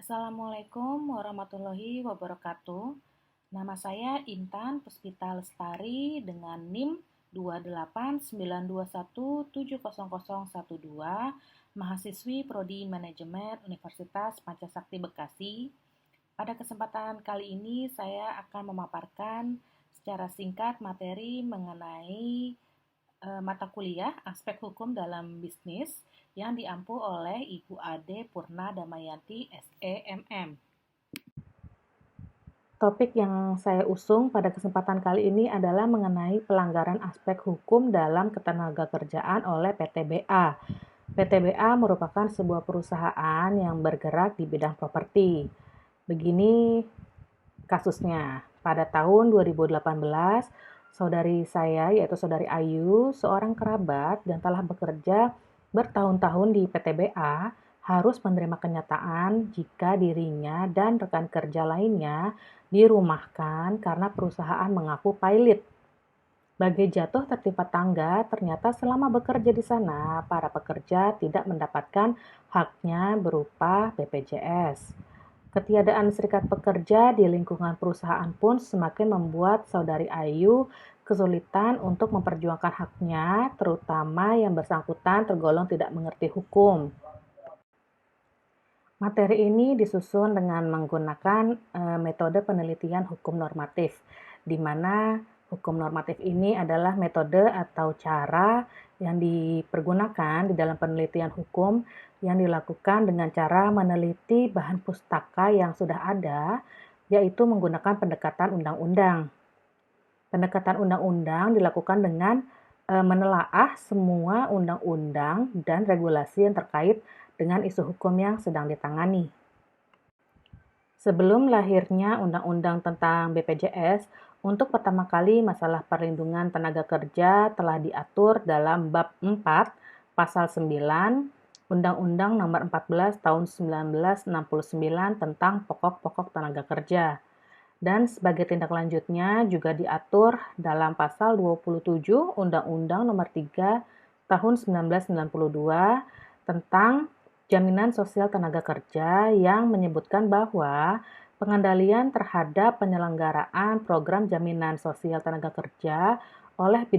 Assalamualaikum warahmatullahi wabarakatuh. Nama saya Intan Puspita Lestari dengan NIM 28921700012, mahasiswi Prodi Manajemen Universitas Pancasakti Bekasi. Pada kesempatan kali ini saya akan memaparkan secara singkat materi mengenai mata kuliah aspek hukum dalam bisnis yang diampu oleh Ibu Ade Purna Damayanti SEMM. Topik yang saya usung pada kesempatan kali ini adalah mengenai pelanggaran aspek hukum dalam ketenagakerjaan oleh PTBA. PTBA merupakan sebuah perusahaan yang bergerak di bidang properti. Begini kasusnya. Pada tahun 2018, saudari saya yaitu saudari Ayu, seorang kerabat yang telah bekerja bertahun-tahun di PTBA, harus menerima kenyataan jika dirinya dan rekan kerja lainnya dirumahkan karena perusahaan mengaku pailit. Bagai jatuh tertimpa tangga, ternyata selama bekerja di sana, para pekerja tidak mendapatkan haknya berupa BPJS. Ketiadaan serikat pekerja di lingkungan perusahaan pun semakin membuat saudari Ayu kesulitan untuk memperjuangkan haknya, terutama yang bersangkutan tergolong tidak mengerti hukum. Materi ini disusun dengan menggunakan metode penelitian hukum normatif, di mana hukum normatif ini adalah metode atau cara yang dipergunakan di dalam penelitian hukum yang dilakukan dengan cara meneliti bahan pustaka yang sudah ada, yaitu menggunakan pendekatan undang-undang. Pendekatan undang-undang dilakukan dengan menelaah semua undang-undang dan regulasi yang terkait dengan isu hukum yang sedang ditangani. Sebelum lahirnya Undang-Undang tentang BPJS, untuk pertama kali masalah perlindungan tenaga kerja telah diatur dalam Bab 4, Pasal 9, Undang-Undang Nomor 14 Tahun 1969 tentang pokok-pokok tenaga kerja. Dan sebagai tindak lanjutnya juga diatur dalam Pasal 27 Undang-Undang Nomor 3 Tahun 1992 tentang Jaminan Sosial Tenaga Kerja yang menyebutkan bahwa pengendalian terhadap penyelenggaraan program jaminan sosial tenaga kerja oleh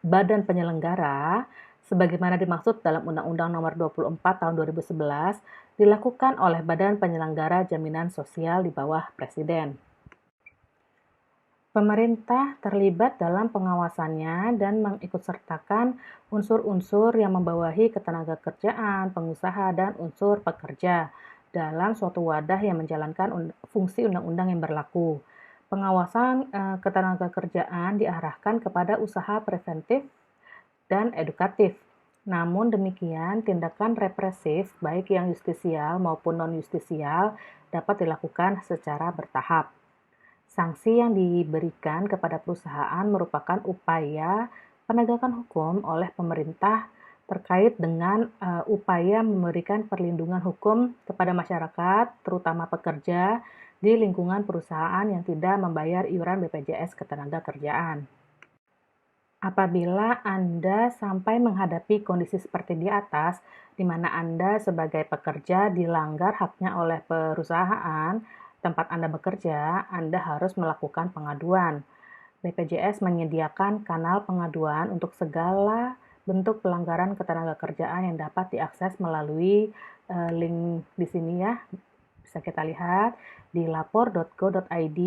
badan penyelenggara sebagaimana dimaksud dalam Undang-Undang Nomor 24 Tahun 2011 dilakukan oleh Badan Penyelenggara Jaminan Sosial di bawah Presiden. Pemerintah terlibat dalam pengawasannya dan mengikutsertakan unsur-unsur yang membawahi ketenagakerjaan, pengusaha, dan unsur pekerja dalam suatu wadah yang menjalankan fungsi undang-undang yang berlaku. Pengawasan ketenagakerjaan diarahkan kepada usaha preventif dan edukatif. Namun demikian, tindakan represif baik yang justisial maupun non-justisial dapat dilakukan secara bertahap. Sanksi yang diberikan kepada perusahaan merupakan upaya penegakan hukum oleh pemerintah terkait dengan upaya memberikan perlindungan hukum kepada masyarakat, terutama pekerja di lingkungan perusahaan yang tidak membayar iuran BPJS Ketenagakerjaan. Apabila Anda sampai menghadapi kondisi seperti di atas, di mana Anda sebagai pekerja dilanggar haknya oleh perusahaan tempat Anda bekerja, Anda harus melakukan pengaduan. BPJS menyediakan kanal pengaduan untuk segala bentuk pelanggaran ketenagakerjaan yang dapat diakses melalui link di sini ya. Bisa kita lihat di lapor.go.id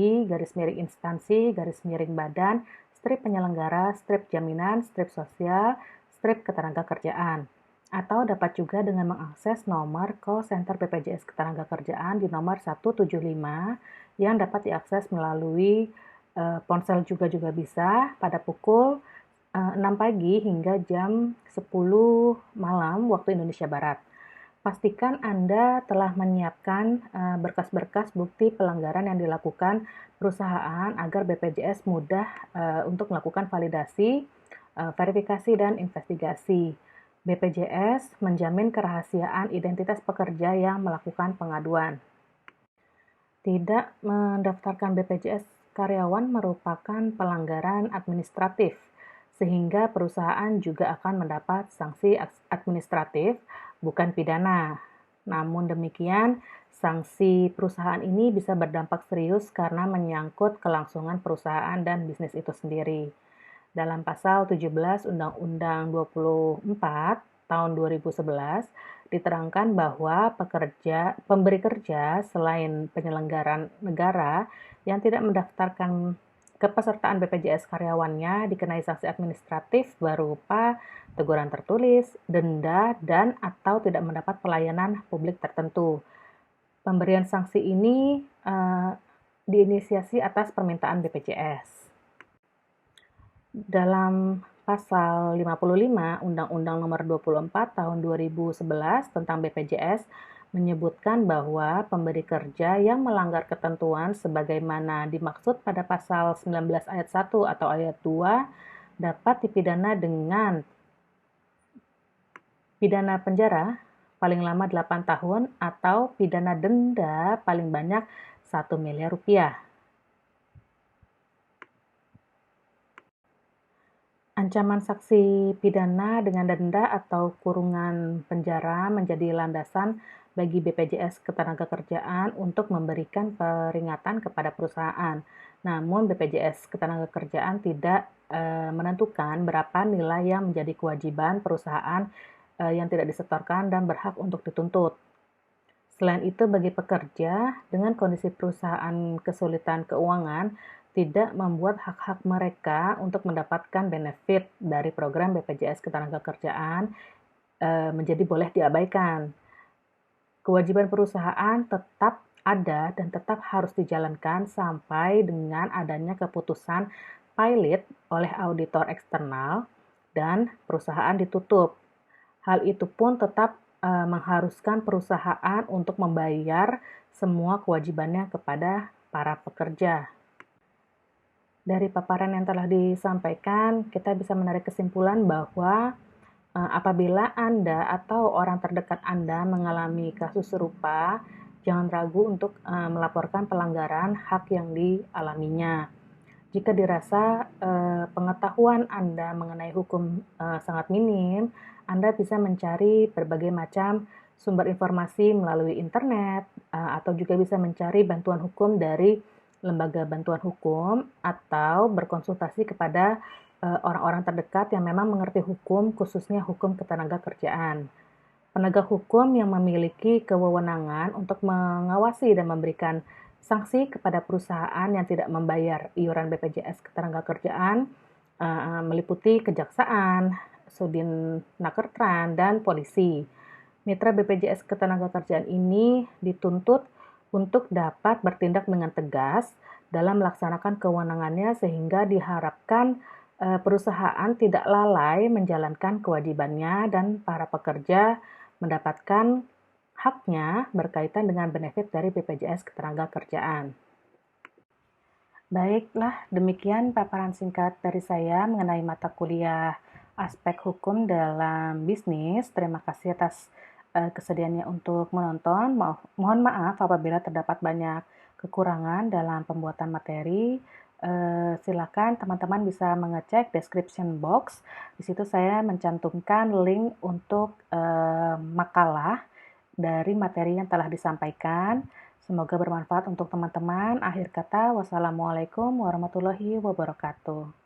/instansi/badan strip penyelenggara, strip jaminan, strip sosial, strip ketenagakerjaan. Atau dapat juga dengan mengakses nomor call center BPJS Ketenagakerjaan di nomor 175 yang dapat diakses melalui ponsel juga bisa pada pukul 6 pagi hingga jam 10 malam waktu Indonesia Barat. Pastikan Anda telah menyiapkan berkas-berkas bukti pelanggaran yang dilakukan perusahaan agar BPJS mudah untuk melakukan validasi, verifikasi, dan investigasi. BPJS menjamin kerahasiaan identitas pekerja yang melakukan pengaduan. Tidak mendaftarkan BPJS karyawan merupakan pelanggaran administratif, sehingga perusahaan juga akan mendapat sanksi administratif, bukan pidana. Namun demikian, sanksi perusahaan ini bisa berdampak serius karena menyangkut kelangsungan perusahaan dan bisnis itu sendiri. Dalam pasal 17 Undang-Undang 24 tahun 2011 diterangkan bahwa pemberi kerja selain penyelenggaraan negara yang tidak mendaftarkan kepesertaan BPJS karyawannya dikenai sanksi administratif berupa teguran tertulis, denda, dan atau tidak mendapat pelayanan publik tertentu. Pemberian sanksi ini diinisiasi atas permintaan BPJS. Dalam pasal 55 Undang-Undang Nomor 24 Tahun 2011 tentang BPJS menyebutkan bahwa pemberi kerja yang melanggar ketentuan sebagaimana dimaksud pada pasal 19 ayat 1 atau ayat 2 dapat dipidana dengan pidana penjara paling lama 8 tahun atau pidana denda paling banyak 1 miliar rupiah. Ancaman sanksi pidana dengan denda atau kurungan penjara menjadi landasan bagi BPJS Ketenagakerjaan untuk memberikan peringatan kepada perusahaan. Namun BPJS Ketenagakerjaan tidak menentukan berapa nilai yang menjadi kewajiban perusahaan yang tidak disetorkan dan berhak untuk dituntut. Selain itu, bagi pekerja dengan kondisi perusahaan kesulitan keuangan, tidak membuat hak-hak mereka untuk mendapatkan benefit dari program BPJS Ketenagakerjaan menjadi boleh diabaikan. Kewajiban perusahaan tetap ada dan tetap harus dijalankan sampai dengan adanya keputusan pilot oleh auditor eksternal dan perusahaan ditutup. Hal itu pun tetap mengharuskan perusahaan untuk membayar semua kewajibannya kepada para pekerja. Dari paparan yang telah disampaikan, kita bisa menarik kesimpulan bahwa apabila Anda atau orang terdekat Anda mengalami kasus serupa, jangan ragu untuk melaporkan pelanggaran hak yang dialaminya. Jika dirasa pengetahuan Anda mengenai hukum sangat minim, Anda bisa mencari berbagai macam sumber informasi melalui internet, atau juga bisa mencari bantuan hukum dari lembaga bantuan hukum, atau berkonsultasi kepada orang-orang terdekat yang memang mengerti hukum, khususnya hukum ketenagakerjaan. Penegak hukum yang memiliki kewenangan untuk mengawasi dan memberikan sanksi kepada perusahaan yang tidak membayar iuran BPJS Ketenagakerjaan meliputi Kejaksaan, Sudin Nakertran, dan polisi. Mitra BPJS Ketenagakerjaan ini dituntut untuk dapat bertindak dengan tegas dalam melaksanakan kewenangannya sehingga diharapkan perusahaan tidak lalai menjalankan kewajibannya dan para pekerja mendapatkan haknya berkaitan dengan benefit dari BPJS Ketenagakerjaan. Baiklah, demikian paparan singkat dari saya mengenai mata kuliah aspek hukum dalam bisnis. Terima kasih atas kesediaannya untuk menonton. Mohon maaf apabila terdapat banyak kekurangan dalam pembuatan materi. Silakan teman-teman bisa mengecek description box. Di situ saya mencantumkan link untuk makalah dari materi yang telah disampaikan. Semoga bermanfaat untuk teman-teman. Akhir kata, wassalamualaikum warahmatullahi wabarakatuh.